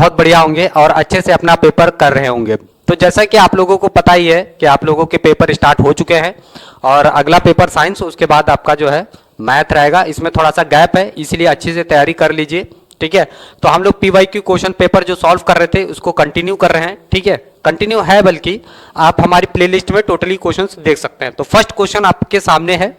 बहुत बढ़िया होंगे और अच्छे से अपना पेपर कर रहे होंगे। तो जैसा कि आप लोगों को पता ही है कि आप लोगों के पेपर स्टार्ट हो चुके हैं और अगला पेपर साइंस, उसके बाद आपका जो है मैथ रहेगा। इसमें थोड़ा सा गैप है, इसलिए अच्छे से तैयारी कर लीजिए, ठीक है। तो हम लोग पीवाईक्यू क्वेश्चन पेपर जो सॉल्व कर रहे थे उसको कंटिन्यू कर रहे हैं, ठीक है। कंटिन्यू है, बल्कि आप हमारी प्लेलिस्ट में टोटली क्वेश्चंस देख सकते हैं। तो फर्स्ट क्वेश्चन आपके सामने है,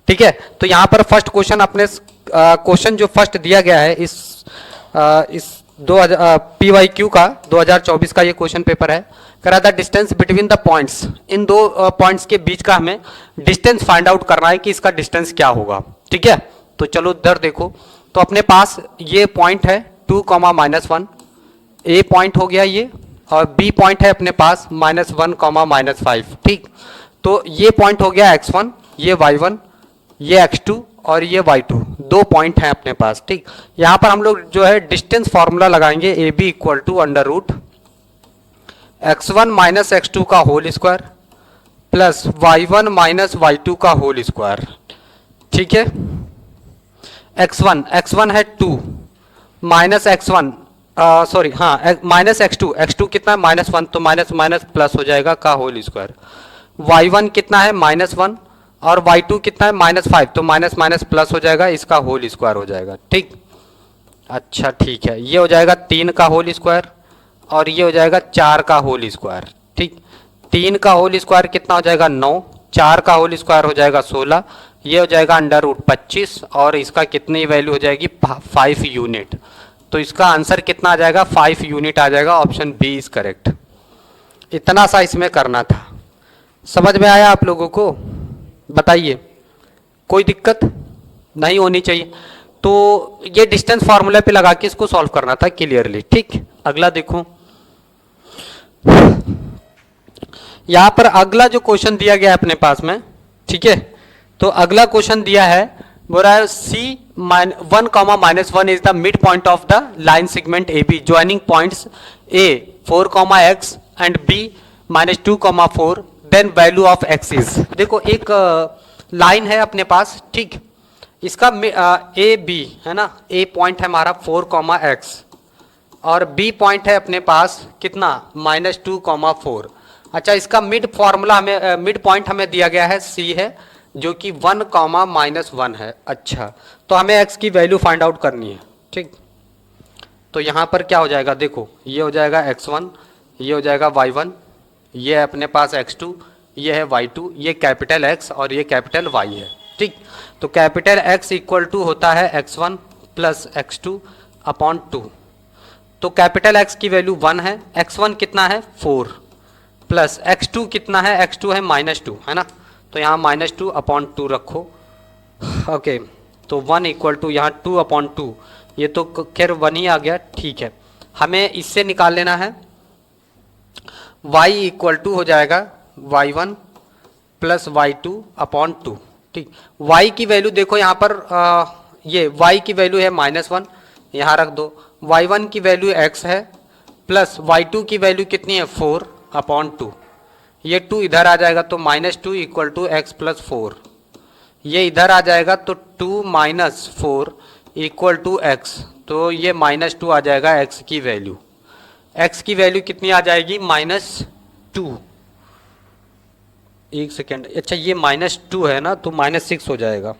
ठीक है। तो यहाँ पर फर्स्ट क्वेश्चन अपने क्वेश्चन जो फर्स्ट दिया गया है इस पीवाईक्यू का 2024 का ये क्वेश्चन पेपर है। करा the distance between the points, इन दो पॉइंट्स के बीच का हमें डिस्टेंस फाइंड आउट करना है कि इसका डिस्टेंस क्या होगा, ठीक है। तो चलो इधर देखो, तो अपने पास ये पॉइंट है 2, -1, ए पॉइंट हो गया ये, और बी पॉइंट है अपने पास -1, -5, ठीक। तो ये पॉइंट हो गया x1, ये y1, ये x2 और ये y2, दो पॉइंट हैं अपने पास, ठीक। यहां पर हम लोग जो है डिस्टेंस फॉर्मूला लगाएंगे, A B equal to √ x1 - x2 का whole square plus y1 - y2 का होल स्क्वायर, ठीक है। x1 है 2 माइनस x1 सॉरी हाँ माइनस x2 कितना है -1, तो माइनस माइनस प्लस हो जाएगा का होल स्क्वायर। y1 कितना है -1 और y2 कितना है -5, तो माइनस माइनस प्लस हो जाएगा, इसका होल स्क्वायर हो जाएगा, ठीक। अच्छा ठीक है, ये हो जाएगा 3 का होल स्क्वायर और ये हो जाएगा 4 का होल स्क्वायर, ठीक। 3 का होल स्क्वायर कितना हो जाएगा 9, 4 का होल स्क्वायर हो जाएगा 16, ये हो जाएगा √25 और इसका कितनी वैल्यू हो जाएगी 5 यूनिट। तो इसका आंसर कितना आ जाएगा 5 यूनिट आ जाएगा, ऑप्शन बी इज करेक्ट। इतना सा इसमें करना था। समझ में आया आप लोगों को? बताइए, कोई दिक्कत नहीं होनी चाहिए। तो ये डिस्टेंस फार्मूला पे लगा के इसको सॉल्व करना था क्लियरली, ठीक। अगला देखो, यहां पर अगला जो क्वेश्चन दिया गया है अपने पास में, ठीक है। तो अगला क्वेश्चन दिया है, बोल रहा है C1, -1 is the mid point of the line segment AB joining points A 4, and B -2, 4, then value of x is. देखो एक लाइन है अपने पास, ठीक। इसका AB है ना, A पॉइंट है हमारा 4, और B पॉइंट है अपने पास कितना -2, 4। अच्छा, इसका मिड फॉर्मूला हमें मिड पॉइंट हमें दिया गया है C है, जो कि 1, -1 है। अच्छा, तो हमें x की वैल्यू फाइंड आउट करनी है, ठीक। तो यहाँ पर क्या हो जाएगा, देखो ये हो जाएगा x1, ये हो जाएगा y1, ये है अपने पास x2, ये है y2, ये कैपिटल X और ये कैपिटल Y है, ठीक। तो कैपिटल X इक्वल टू होता है x1 + x2/2। तो कैपिटल X की वैल्यू 1 है, x1 कितना है 4 प्लस x2 कितना है, x2 है -2, है ना। तो यहाँ -2/2 रखो, ओके। तो 1 इक्वल टू यहाँ 2/2, ये तो खैर 1 ही आ गया, ठीक है। हमें इससे निकाल लेना है, y इक्वल टू हो जाएगा y1 + y2/2, ठीक। y की वैल्यू देखो यहाँ पर ये y की वैल्यू है -1, यहाँ रख दो। y1 की वैल्यू x है प्लस y2 की वैल्यू कितनी है 4/2, ये 2 इधर आ जाएगा, तो -2 इक्वल टू x + 4, ये इधर आ जाएगा, तो 2 - 4 इक्वल टू x, तो ये -2 आ जाएगा x की वैल्यू। x की वैल्यू कितनी आ जाएगी -2, एक सेकेंड। अच्छा, ये -2 है ना, तो -6 हो जाएगा।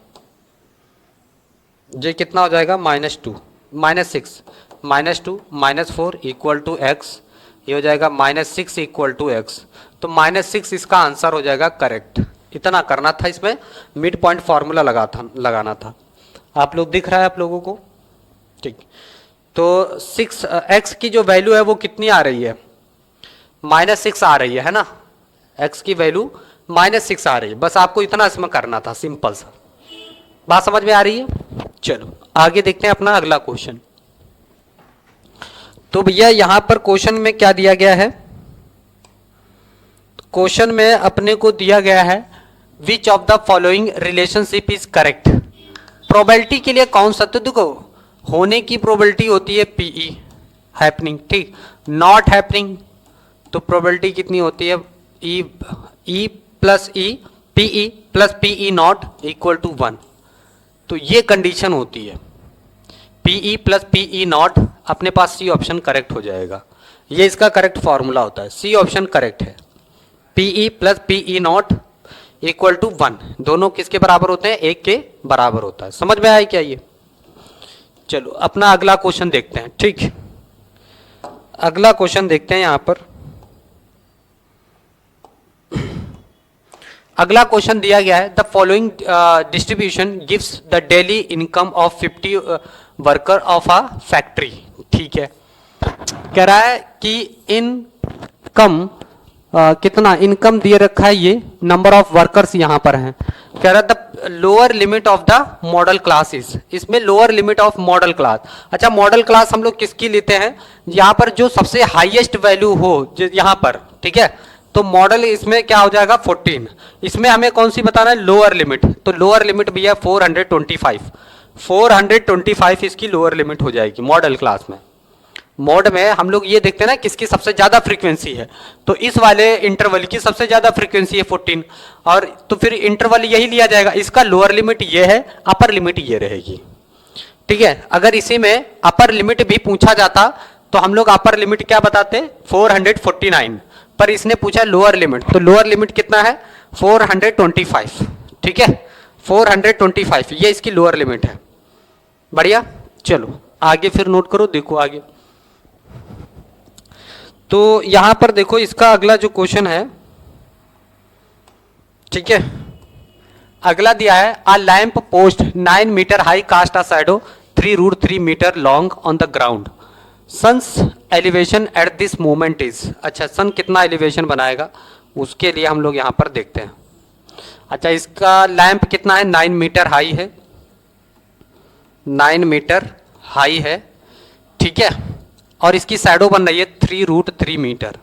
ये कितना हो जाएगा -2 -6 -2 -4 इक्वल टू x, ये हो जाएगा -6 इक्वल टू x। तो -6 इसका आंसर हो जाएगा करेक्ट। इतना करना था, इसमें मिड पॉइंट फार्मूला लगाना था। आप लोग दिख रहा है आप लोगों को, ठीक। तो 6x की जो वैल्यू है वो कितनी आ रही है -6 आ रही है ना। x की वैल्यू -6 आ रही है, बस आपको इतना इसमें करना था, सिंपल सा। बात समझ में आ रही है? चलो आगे देखते हैं अपना अगला क्वेश्चन। तो भैया यहाँ पर क्वेश्चन में क्या दिया गया है, क्वेश्चन में अपने को दिया गया है which of the following relationship is correct. Probability के लिए कौन सा, तो देखो होने की प्रोबेबिलिटी होती है PE हैपनिंग, ठीक। नॉट हैपनिंग तो प्रोबेबिलिटी कितनी होती है E + E PE + PE not equal to 1। तो ये कंडीशन होती है। पीई प्लस पीई नॉट, अपने पास सी ऑप्शन करेक्ट हो जाएगा। ये इसका करेक्ट फॉर्मूला होता है, सी ऑप्शन करेक्ट है। P E plus P E not equal to 1, दोनों किसके बराबर होते हैं? 1 के बराबर होता है। समझ में आया क्या ये? चलो अपना अगला क्वेश्चन देखते हैं। ठीक, अगला क्वेश्चन देखते हैं यहां पर। अगला क्वेश्चन दिया गया है, the following distribution gives the daily income of 50 worker of a factory. ठीक है, कह रहा है कि इनकम कितना इनकम दिए रखा है, ये नंबर ऑफ वर्कर्स यहां पर हैं। कह रहा है the lower limit of the modal class is, इसमें lower limit of modal class. अच्छा, मॉडल क्लास हम लोग किसकी लेते हैं? यहां पर जो सबसे हाईएस्ट वैल्यू हो यहां पर, ठीक है, तो मॉडल इसमें क्या हो जाएगा? 14। इसमें हमें कौन सी बताना है? Lower limit. तो लोअर लिमिट भी है 425। 425 इसकी लोअर लिमिट हो जाएगी मॉडल क्लास में। मोड में हम लोग ये देखते हैं ना किसकी सबसे ज्यादा फ्रीक्वेंसी है, तो इस वाले इंटरवल की सबसे ज्यादा फ्रीक्वेंसी है 14, और तो फिर इंटरवल यही लिया जाएगा। इसका लोअर लिमिट ये है, अपर लिमिट ये रहेगी। ठीक है, अगर इसी में अपर लिमिट भी पूछा जाता तो हम लोग अपर लिमिट क्या बताते? 449, पर इसने पूछा लोअर लिमिट, तो लोअर लिमिट कितना है? 425। ठीक है, 425 ये इसकी लोअर लिमिट है। बढ़िया, चलो आगे फिर नोट करो, देखो आगे। तो यहां पर देखो इसका अगला जो क्वेश्चन है, ठीक है, अगला दिया है a lamp post 9 metre high cast a shadow 3√3 metre long on the ground. Sun's elevation at this moment is. अच्छा, सन कितना एलिवेशन बनाएगा उसके लिए हम लोग यहां पर देखते हैं। अच्छा, इसका लैंप कितना है? 9 मीटर हाई है, 9 मीटर हाई है। ठीक है, और इसकी शैडो बन रही है 3√3 मीटर,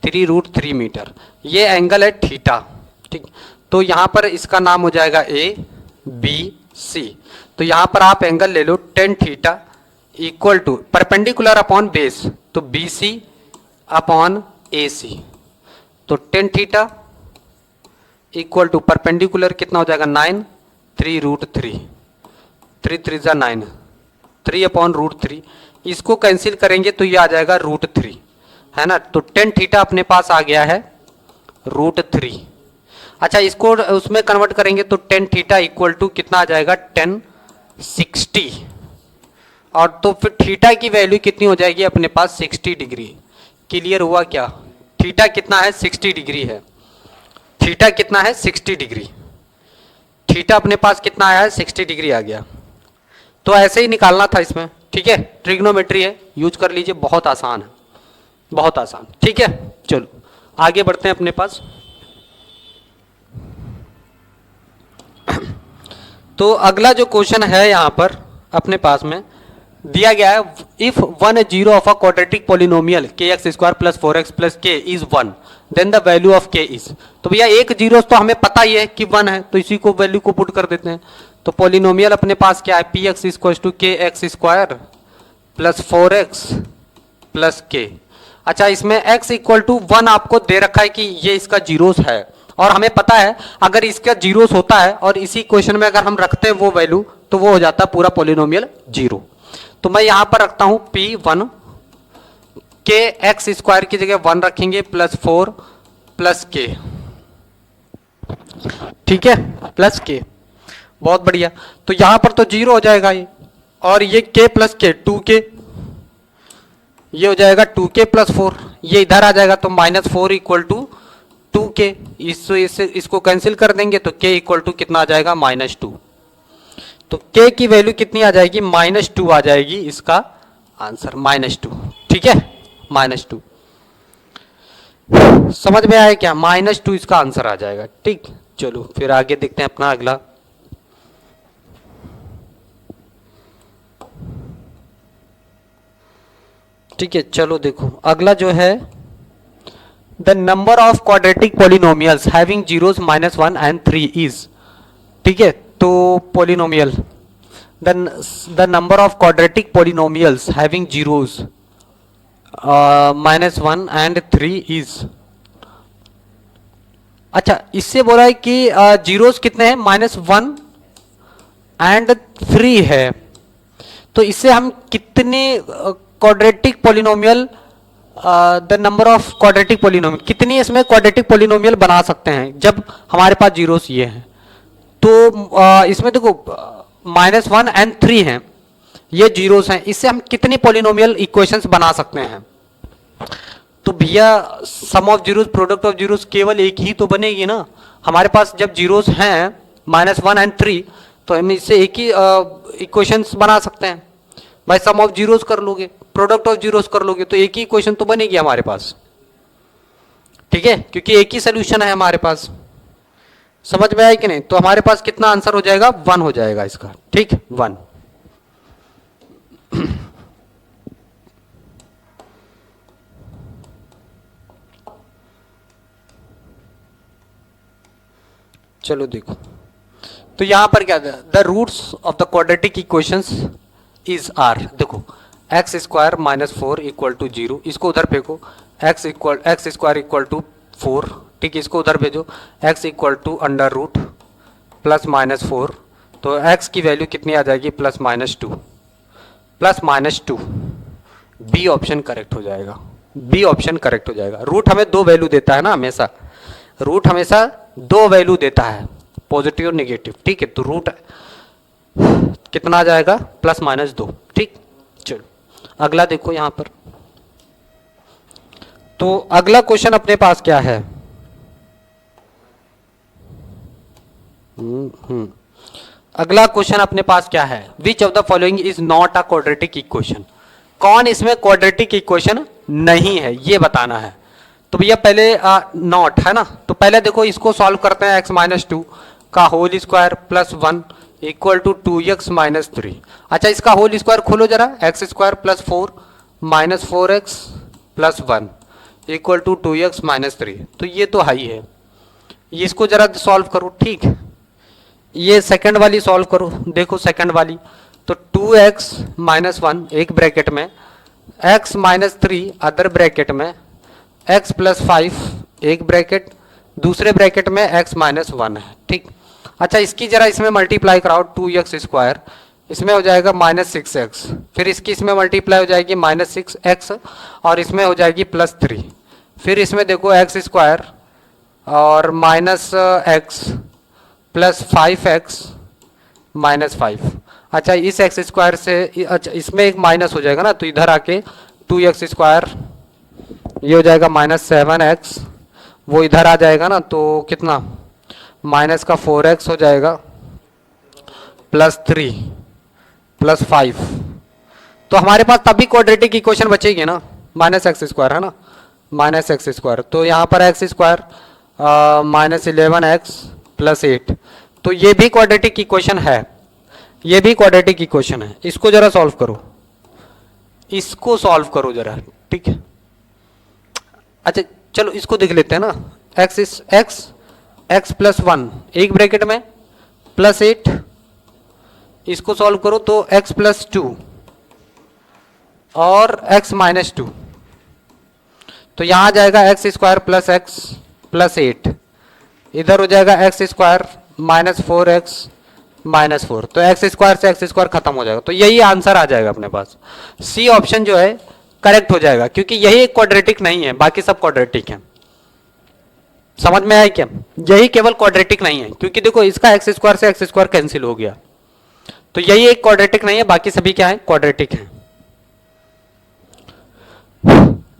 3√3 मीटर। ये एंगल है थीटा। ठीक, तो यहां पर इसका नाम हो जाएगा ए बी सी। तो यहां पर आप एंगल ले लो tan theta equal to perpendicular upon base, तो B C upon A C. तो tan theta equal to perpendicular कितना हो जाएगा? 9, 3√3, 3 3 जा 9, 3 अपॉन √3। इसको कैंसिल करेंगे तो ये आ जाएगा √3, है ना। तो tan थीटा अपने पास आ गया है √3। अच्छा, इसको उसमें कन्वर्ट करेंगे तो tan थीटा इक्वल टू कितना आ जाएगा? tan 60। और तो फिर थीटा की वैल्यू कितनी हो जाएगी अपने पास? 60 डिग्री। क्लियर हुआ क्या? थीटा कितना है? 60 डिग्री है। थीटा कितना है? 60 डिग्री। थीटा अपने पास कितना आया है? 60 डिग्री आ गया। तो ऐसे ही निकालना था इसमें। ठीक है, ट्रिग्नोमेट्री है, यूज कर लीजिए, बहुत आसान है, बहुत आसान। ठीक है, चलो आगे बढ़ते हैं अपने पास। तो अगला जो क्वेश्चन है यहां पर अपने पास में दिया गया है, if 1 zero of a quadratic polynomial kx² + 4x + k is 1 then the value of k is. तो भैया एक जीरो तो हमें पता ही है कि 1 है, तो इसी को वैल्यू को पुट कर देते हैं। तो पोलिनोमियल अपने पास क्या है? px = kx² + 4x + k। अच्छा, इसमें x = 1 आपको दे रखा है कि ये इसका जीरोस है, और हमें पता है अगर इसका जीरोस होता है और इसी क्वेश्चन में अगर हम रखते हैं वो वैल्यू, तो वो हो जाता है पूरा पोलिनोमियल जीरो। तो मैं यहां पर रखता हूं P1, kx² की जगह 1 रखेंगे +4 + k। ठीक है, +k, बहुत बढ़िया। तो यहां पर तो जीरो हो जाएगा ये, और ये k + k 2k, ये हो जाएगा 2k + 4, ये इधर आ जाएगा तो -4 = 2k। इसको कैंसिल कर देंगे तो k = कितना आ जाएगा? -2। तो k की वैल्यू कितनी आ जाएगी? -2 आ जाएगी इसका आंसर, -2। ठीक है, -2। समझ में आया क्या? -2 इसका आंसर आ जाएगा। ठीक, चलो फिर आगे देखते हैं अपना अगला। ठीक है, चलो देखो अगला जो है, the number of quadratic polynomials having zeros -1 and 3 is. ठीक है, तो polynomial the number of quadratic polynomials having zeros -1 and 3 is। अच्छा, इससे बोला है कि जीरोस कितने हैं? -1 and 3 है। तो इससे हम कितने quadratic polynomial, the number of quadratic polynomial, कितनी इसमें क्वाड्रेटिक पोलिनोमियल बना सकते हैं जब हमारे पास जीरोस ये हैं। तो इसमें देखो -1 and 3 हैं, ये जीरोस हैं, इससे हम कितनी पोलिनोमियल इक्वेशंस बना सकते हैं। तो भैया sum of zeros, product of zeros केवल एक ही तो बनेगी ना। हमारे पास जब जीरोस हैं -1 and 3, तो हम इससे एक ही इक्वेशंस बना सकते हैं। भाई सम ऑफ जीरोस कर लोगे, प्रोडक्ट ऑफ जीरोस कर लोगे, तो एक ही इक्वेशन तो बनेगी हमारे पास, ठीक है, क्योंकि एक ही सोल्यूशन है हमारे पास। समझ में आया कि नहीं? तो हमारे पास कितना आंसर हो जाएगा, 1 हो जाएगा इसका, ठीक, 1। चलो देखो, तो यहां पर क्या, the roots of the quadratic equations is are, देखो एक्स स्क्वायर -4 इक्वल टू 0, इसको उधर फेंको, एक्स स्क्वायर इक्वल टू 4, ठीक है, इसको उधर भेजो, एक्स इक्वल टू √ +-4, तो एक्स की वैल्यू कितनी आ जाएगी, +-2, बी ऑप्शन करेक्ट हो जाएगा, बी ऑप्शन करेक्ट हो जाएगा। रूट हमें 2 वैल्यू देता है ना, हमेशा रूट हमेशा 2 वैल्यू देता है, पॉजिटिव और नेगेटिव, ठीक है, तो रूट कितना आ जाएगा, +-2, ठीक। चलो अगला देखो यहां पर, तो अगला क्वेश्चन अपने पास क्या है, अगला क्वेश्चन अपने पास क्या है, which of the following is not a quadratic equation, कौन इसमें क्वाड्रेटिक इक्वेशन नहीं है, ये बताना है। तो भैया पहले नॉट है ना, तो पहले देखो इसको सॉल्व करते हैं, x-2 का whole square +1 equal to 2x - 3। अच्छा इसका होल स्क्वायर खोलो जरा, x² + 4 -4x + 1 equal to 2x - 3, तो ये तो हाई है, इसको जरा सॉल्व करो, ठीक। ये सेकंड वाली सॉल्व करो, देखो सेकंड वाली, तो 2x - 1 एक ब्रैकेट में, x - 3 अदर ब्रैकेट में, x + 5 एक ब्रैकेट, दूसरे ब्रैकेट में x - 1 है, ठीक। अच्छा इसकी जरा इसमें मल्टीप्लाई कराओ, 2x², इसमें हो जाएगा -6x, फिर इसकी इसमें मल्टीप्लाई हो जाएगी -6x, और इसमें हो जाएगी +3, फिर इसमें देखो x² और -x + 5x - 5। अच्छा इस x² से, अच्छा इसमें एक माइनस हो जाएगा ना, तो इधर आके 2x², ये हो जाएगा -7x, वो इधर आ जाएगा ना, तो कितना -4x हो जाएगा, +3 + 5, तो हमारे पास तभी क्वाड्रेटिक इक्वेशन बचेगी ना, -x² है ना, -x², तो यहाँ पर x² -11x + 8, तो ये भी क्वाड्रेटिक इक्वेशन है, ये भी क्वाड्रेटिक इक्वेशन है। इसको जरा सॉल्व करो, इसको सॉल्व करो जरा, ठीक है। अच्छा चलो इसको देख लेते हैं ना, x + 1 एक ब्रैकेट में +8, इसको सॉल्व करो तो x + 2 और x - 2, तो यहां आ जाएगा x² + x + 8, इधर हो जाएगा x² -4x - 4, तो x² से x² खत्म हो जाएगा, तो यही आंसर आ जाएगा अपने पास, सी ऑप्शन जो है करेक्ट हो जाएगा, क्योंकि यही एक क्वाड्रेटिक नहीं है, बाकी सब क्वाड्रेटिक है। समझ में आया क्या? यही केवल क्वाड्रेटिक नहीं है, क्योंकि देखो इसका x² से x² कैंसिल हो गया, तो यही एक क्वाड्रेटिक नहीं है, बाकी सभी क्या है, क्वाड्रेटिक है।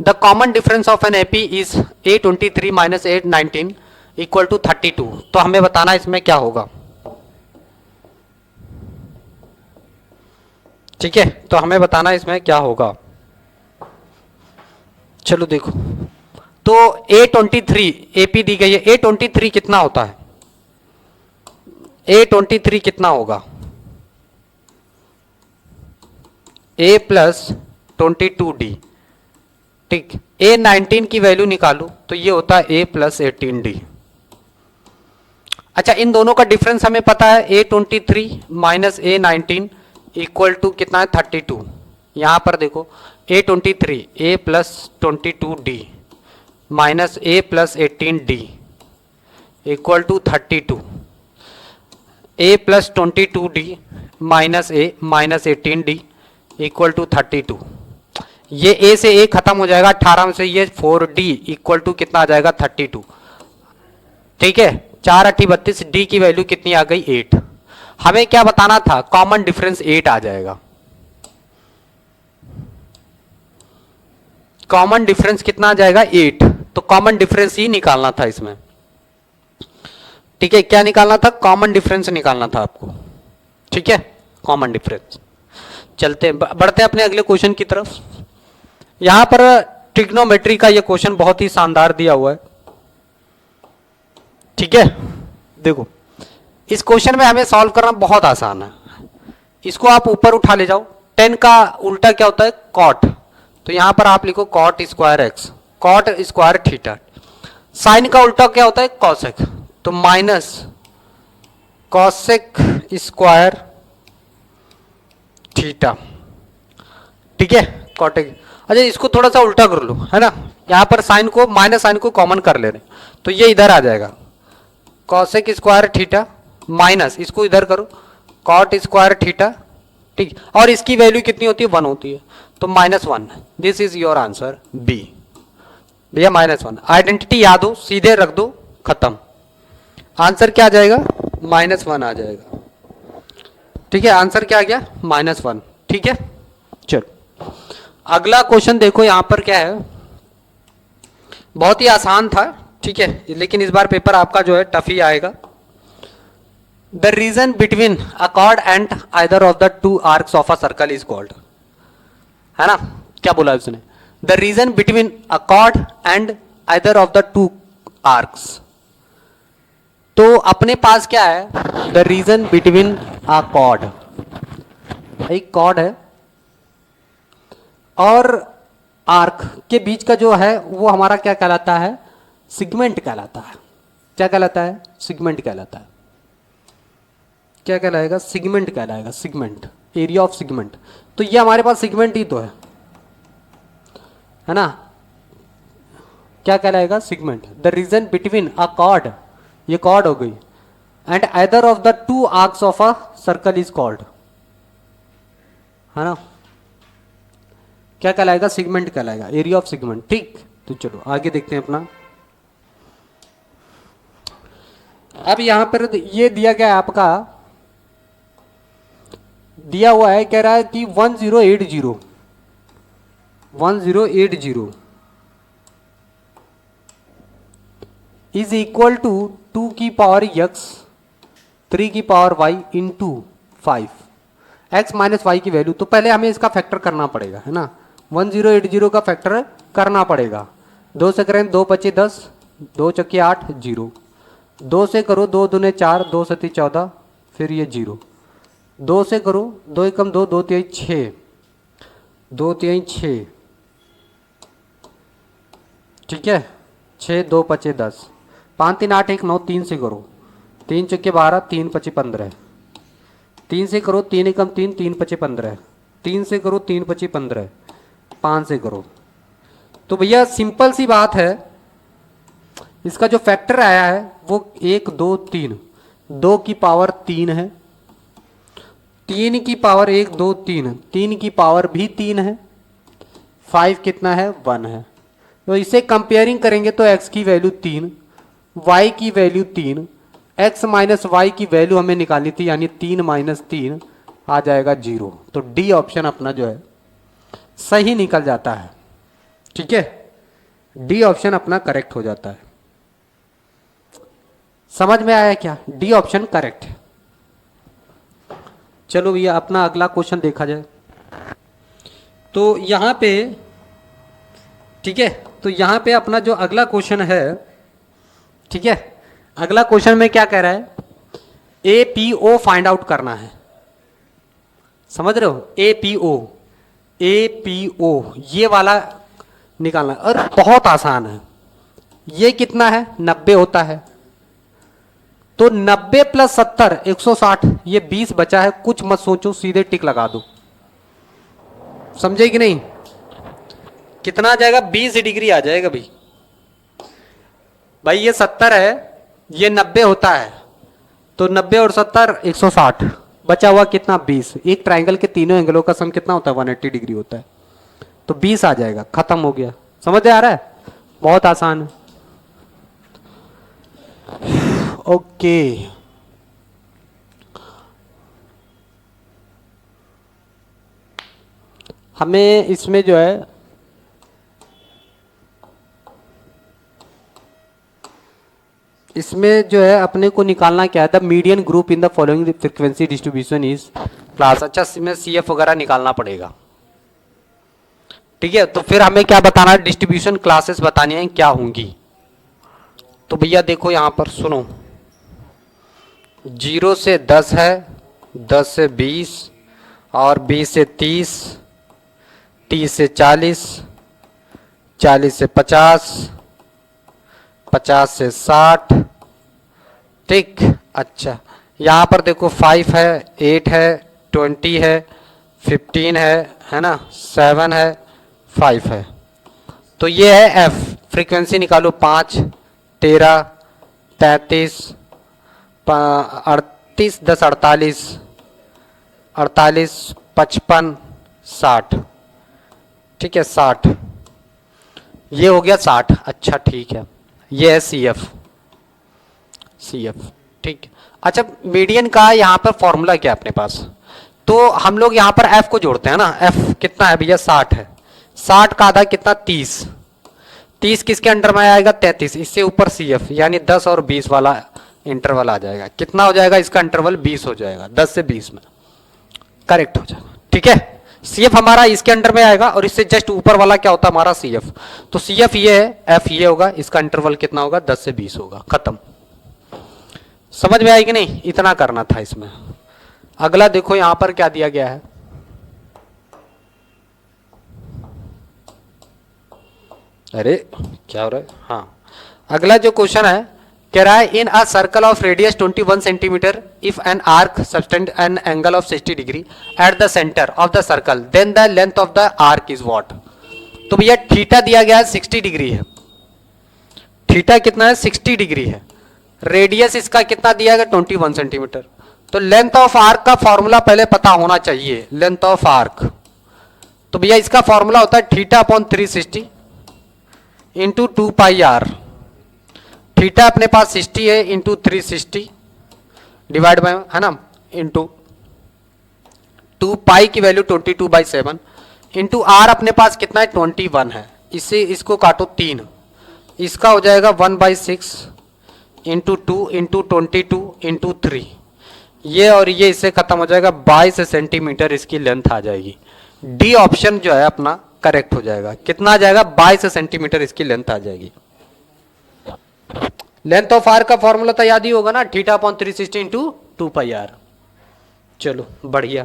The common difference of an AP is 823 - 819 equal to 32, तो हमें बताना इसमें क्या होगा, ठीक है, तो हमें बताना इसमें क्या होगा। चलो देखो, तो A23 एपी दी गई है, A23 कितना होता है, A23 कितना होगा, A + 22D, ठीक। A19 की वैल्यू निकालो, तो ये होता है A + 18D। अच्छा इन दोनों का डिफरेंस हमें पता है, A23 - A19 इक्वल टू कितना है, 32। यहां पर देखो A23 A + 22D minus A + 18D equal to 32, A + 22D - A - 18D equal to 32। ये ए से ए खत्म हो जाएगा 18 में से, ये 4d इक्वल टू कितना आ जाएगा 32। ठीक है, 4 8 32, डी की वैल्यू कितनी आ गई 8। हमें क्या बताना था, कॉमन डिफरेंस 8 आ जाएगा। कॉमन डिफरेंस कितना आ जाएगा 8, तो कॉमन डिफरेंस ही निकालना था इसमें। ठीक है, क्या निकालना था, कॉमन डिफरेंस निकालना था आपको। ठीक है, कॉमन डिफरेंस। चलते बढ़ते हैं अपने अगले क्वेश्चन की तरफ। यहां पर ट्रिग्नोमेट्री का ये क्वेश्चन बहुत ही शानदार दिया हुआ है। ठीक है, देखो इस क्वेश्चन में हमें सॉल्व करना बहुत आसान है। इसको आप ऊपर उठा ले जाओ। 10 का उल्टा क्या होता है, कॉट, तो यहां पर आप लिखो cot square x, cot square theta. Sine का उल्टा क्या होता है, कॉसेक, तो माइनस कॉसेक स्क्वायर थीटा। ठीक है, कॉटेक। अच्छा, इसको थोड़ा सा उल्टा कर लो, है ना। यहां पर साइन को, माइनस साइन को कॉमन कर ले रहे, तो ये इधर आ जाएगा कॉसेक स्क्वायर थीटा, माइनस इसको इधर करो कॉट स्क्वायर थीटा। ठीक, और इसकी वैल्यू कितनी होती है, 1 होती है, तो -1। This is your answer B भैया, -1। आइडेंटिटी याद हो, सीधे रख दो, खत्म। आंसर क्या आ जाएगा, -1 आ जाएगा। ठीक है, आंसर क्या आ गया, -1। ठीक है, चलो अगला क्वेश्चन देखो। यहां पर क्या है, बहुत ही आसान था। ठीक है, लेकिन इस बार पेपर आपका जो है टफ ही आएगा। The region between a cord and either of the 2 arcs of a circle is called, है ना। क्या बोला उसने, the region between a cord and either of the 2 arcs. तो अपने पास क्या है, the region between a cord, एक कॉर्ड है और आर्क के बीच का जो है वो हमारा क्या कहलाता है, सिगमेंट कहलाता है। क्या कहलाता है, सिगमेंट कहलाता है। क्या कहलाएगा, सिगमेंट कहलाएगा, सिगमेंट, एरिया ऑफ सिगमेंट। तो ये हमारे पास सिगमेंट ही तो है ना। क्या कहलाएगा, segment. The region between a chord, ये कॉर्ड हो गई, and either of the 2 arcs of a circle is called, है ना। क्या कहलाएगा, सिगमेंट कहलाएगा, एरिया ऑफ सिगमेंट। ठीक, तो चलो आगे देखते हैं अपना। अब यहां पर ये दिया गया है आपका, दिया हुआ है, कह रहा है कि 1080 इज इक्वल टू 2 की पावर x 3 की power y into 5 x minus Y की वैल्यू। तो पहले हमें इसका फैक्टर करना पड़ेगा, है ना। 1080 का फैक्टर करना पड़ेगा। 2 से करें 2 पचे 10, 2 चक्के 8, 0। 2 से करो 2 दूने 4, 2 सती 14, फिर ये 0। 2 से करो 2 एकम 2, 2 तिहाई 6, 2 तिहाई 6। ठीक है, 6 2 पचे 10, 5 3 8 1 9, 3 से करो 3 चक्के 12, 3 पचे 15, 3 से करो 3 एकम 3, 3 पचे 15, 3 से करो 3 पचे 15, 5 से करो। तो भैया सिंपल सी बात है, इसका जो फैक्टर आया है वो 1 2 3, 2 की पावर 3 है, 3 की पावर 1 2 3, 3 की पावर भी 3 है, 5 कितना है, 1 है। तो इसे कंपेयरिंग करेंगे तो x की वैल्यू 3, y की वैल्यू 3, x माइनस वाई की वैल्यू हमें निकालनी थी, यानी 3 माइनस 3 आ जाएगा 0। तो डी ऑप्शन अपना जो है सही निकल जाता है। ठीक है, डी ऑप्शन अपना करेक्ट हो जाता है। समझ में आया क्या, डी ऑप्शन करेक्ट है। चलो भैया अपना अगला क्वेश्चन देखा जाए। तो यहां पे, ठीक है, तो यहां पे अपना जो अगला क्वेश्चन है, ठीक है, अगला क्वेश्चन में क्या कह रहा है, एपीओ फाइंड आउट करना है। समझ रहे हो, एपीओ ये वाला निकालना है, और बहुत आसान है। ये कितना है, 90 होता है, तो 90 प्लस 70 160, ये 20 बचा है। कुछ मत सोचो, सीधे टिक लगा दो। समझे कि नहीं, कितना आ जाएगा, 20 डिग्री आ जाएगा भाई ये 70 है, ये 90 होता है, तो 90 और 70 160, बचा हुआ कितना 20। एक ट्राइंगल के तीनों एंगलों का सम कितना होता है 180 डिग्री होता है, तो 20 आ जाएगा, खत्म हो गया। समझ आ रहा है, बहुत आसान है। ओके हमें इसमें जो है अपने को निकालना क्या है, the median group in the following frequency distribution is class. अच्छा इसमें CF वगैरह निकालना पड़ेगा, ठीक है। तो फिर हमें क्या बताना है, डिस्ट्रीब्यूशन क्लासेस बतानी है क्या होंगी। तो भैया देखो यहां पर सुनो, 0 से 10 है, 10 से 20 और 20 से 30, 30 से 40, 40 से 50, 50 से 60, ठीक। अच्छा यहाँ पर देखो 5 है, 8 है, 20 है, 15 है ना, 7 है, 5 है। तो ये है F। फ्रीक्वेंसी निकालो 5, 13, 33, 38, 10 48, 48, 55, 60, ठीक है 60। ये हो गया 60। अच्छा ठीक है, ये है CF, ठीक। अच्छा मीडियन का यहाँ पर फॉर्मूला क्या है अपने पास, तो हम लोग यहाँ पर F को जोड़ते हैं ना। F कितना है भैया 60 है, 60 का आधा कितना 30, 30 किसके अंडर में आएगा 33, इससे ऊपर CF यानी 10 और 20 वाला इंटरवल आ जाएगा। कितना हो जाएगा इसका इंटरवल 20 हो जाएगा, 10 से 20 में करेक्ट हो जाएगा, ठीक है। CF हमारा इसके अंडर में आएगा और इससे जस्ट ऊपर वाला क्या होता है हमारा CF। तो CF ये है, F ये होगा, इसका इंटरवल कितना होगा 10 से 20 होगा, खत्म। समझ में आएगी नहीं, इतना करना था इसमें। अगला देखो यहां पर क्या दिया गया है, अरे क्या हो रहा है, हाँ अगला जो क्वेश्चन है कह रहा है in a circle of radius 21 centimetre if an arc subtend an angle of 60 degree at the centre of the circle then the length of the arc is what. तो भैया थीटा दिया गया है 60 डिग्री है, थीटा कितना है 60 degree है, radius इसका कितना दिया गया 21 सेंटीमीटर। तो लेंथ ऑफ आर्क का फॉर्मूला पहले पता होना चाहिए, लेंथ ऑफ आर्क। तो भैया इसका फॉर्मूला होता है theta upon 360 into 2 pi R. Theta अपने पास 60 है इंटू 360 डिवाइड बाय है ना, इंटू 2 पाई की वैल्यू 22/7 इंटू आर अपने पास कितना है 21 है, इससे इसको काटो 3, इसका हो जाएगा 1/6 इंटू 2 इंटू 22 इंटू 3, ये और ये इससे खत्म हो जाएगा, 22 सेंटीमीटर इसकी लेंथ आ जाएगी। डी ऑप्शन जो है अपना करेक्ट हो जाएगा। कितना आ जाएगा 22 सेंटीमीटर इसकी लेंथ आ जाएगी। लेंथ ऑफ आर का फॉर्मूला तो याद ही होगा ना, theta upon 360 into 2 pi R. चलो बढ़िया।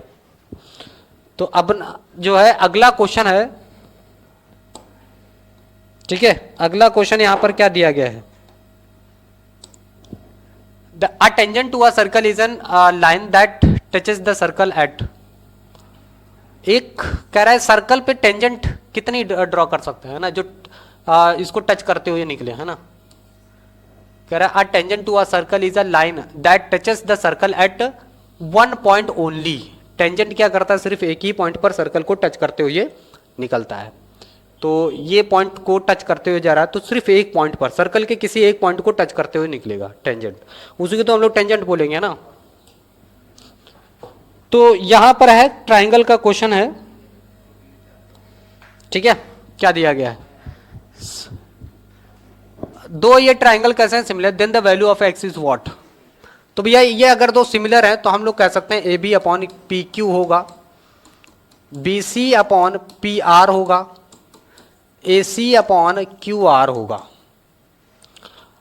तो अब जो है अगला क्वेश्चन है, ठीक है, अगला क्वेश्चन यहां पर क्या दिया गया है, a tangent to a circle is an line that touches the circle at। एक कह रहा है सर्कल पे टेंजेंट कितनी ड्रॉ कर सकते हैं ना, जो इसको टच करते हुए निकले है ना। कह रहा है a tangent to a circle is a line that touches the circle at one point only। Tangent क्या करता है, सिर्फ एक ही पॉइंट पर सर्कल को टच करते हुए निकलता है। तो ये पॉइंट को टच करते हुए जा रहा है, तो सिर्फ एक पॉइंट पर, सर्कल के किसी एक पॉइंट को टच करते हुए निकलेगा टेंजेंट, उसी को तो हम लोग टेंजेंट बोलेंगे ना। तो यहां पर है ट्राइंगल का क्वेश्चन है, ठीक है। क्या दिया गया है, दो ये ट्राइंगल कैसे हैं similar, then the value of x is what. तो भैया ये अगर दो सिमिलर हैं तो हम लोग कह सकते हैं AB अपॉन PQ होगा, BC अपॉन PR होगा, AC अपॉन QR होगा।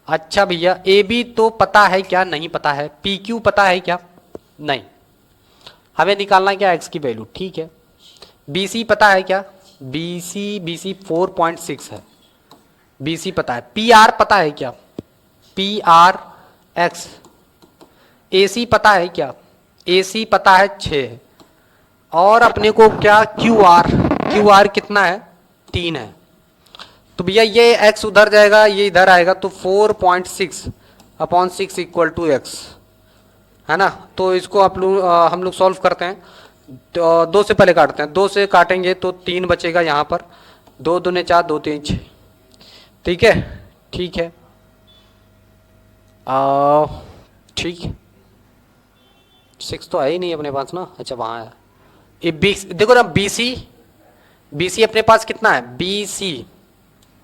अच्छा भैया AB तो पता है क्या, नहीं पता है, PQ पता है क्या, नहीं, हमें निकालना क्या x की वैल्यू, ठीक है। BC पता है क्या, BC 4.6 है, BC पता है। PR पता है क्या, PR x। AC पता है क्या, AC पता है 6, और अपने को क्या QR कितना है 3 है। तो भैया ये x उधर जाएगा, ये इधर आएगा, तो 4.6 अपॉन 6 इक्वल टू x है ना। तो इसको हम लोग सॉल्व करते हैं। तो 2 से पहले काटते हैं, 2 से काटेंगे तो 3 बचेगा यहाँ पर, 2 दूने 4, 2 3 6। ठीक है, ठीक है, ठीक है। 6 तो है ही नहीं अपने पास ना, अच्छा वहाँ है ये देखो ना, BC अपने पास कितना है, BC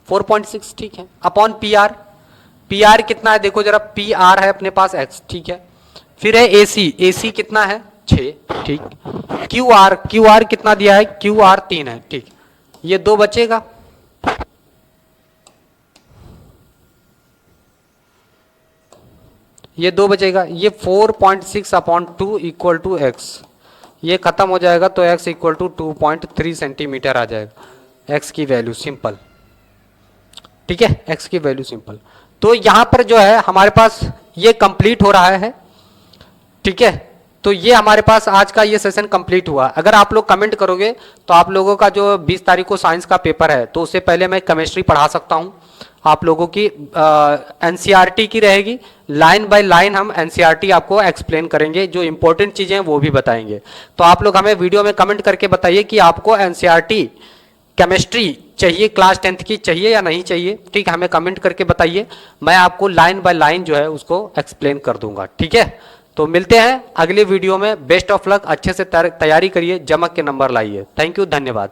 4.6, ठीक है, अपॉन PR कितना है देखो जरा, PR है अपने पास x, ठीक है। फिर है AC कितना है 6, ठीक। QR कितना दिया है, QR 3 है, ठीक। ये 2 बचेगा, ये 2 बचेगा, ये 4.6 अपॉन 2 इक्वल टू x, ये खत्म हो जाएगा तो x इक्वल टू 2.3 सेंटीमीटर आ जाएगा, x की वैल्यू सिंपल, ठीक है, x की वैल्यू सिंपल। तो यहां पर जो है हमारे पास ये कंप्लीट हो रहा है, ठीक है। तो ये हमारे पास आज का ये सेशन कंप्लीट हुआ। अगर आप लोग कमेंट करोगे तो आप लोगों का जो 20 तारीख को साइंस का पेपर है, तो उससे पहले मैं केमिस्ट्री पढ़ा सकता हूं आप लोगों की। एनसीईआरटी की रहेगी, लाइन बाय लाइन हम एनसीईआरटी आपको एक्सप्लेन करेंगे, जो इंपॉर्टेंट चीजें हैं वो भी बताएंगे। तो आप लोग हमें वीडियो में कमेंट करके बताइए कि आपको एनसीईआरटी केमिस्ट्री चाहिए, क्लास 10th की चाहिए या नहीं चाहिए, ठीक है, हमें कमेंट करके बताइए, मैं आपको लाइन बाय लाइन जो है उसको एक्सप्लेन कर दूंगा, ठीक है। तो मिलते हैं अगले वीडियो में, बेस्ट ऑफ लक, अच्छे से तैयारी करिए, जमक के नंबर लाइए। थैंक यू, धन्यवाद।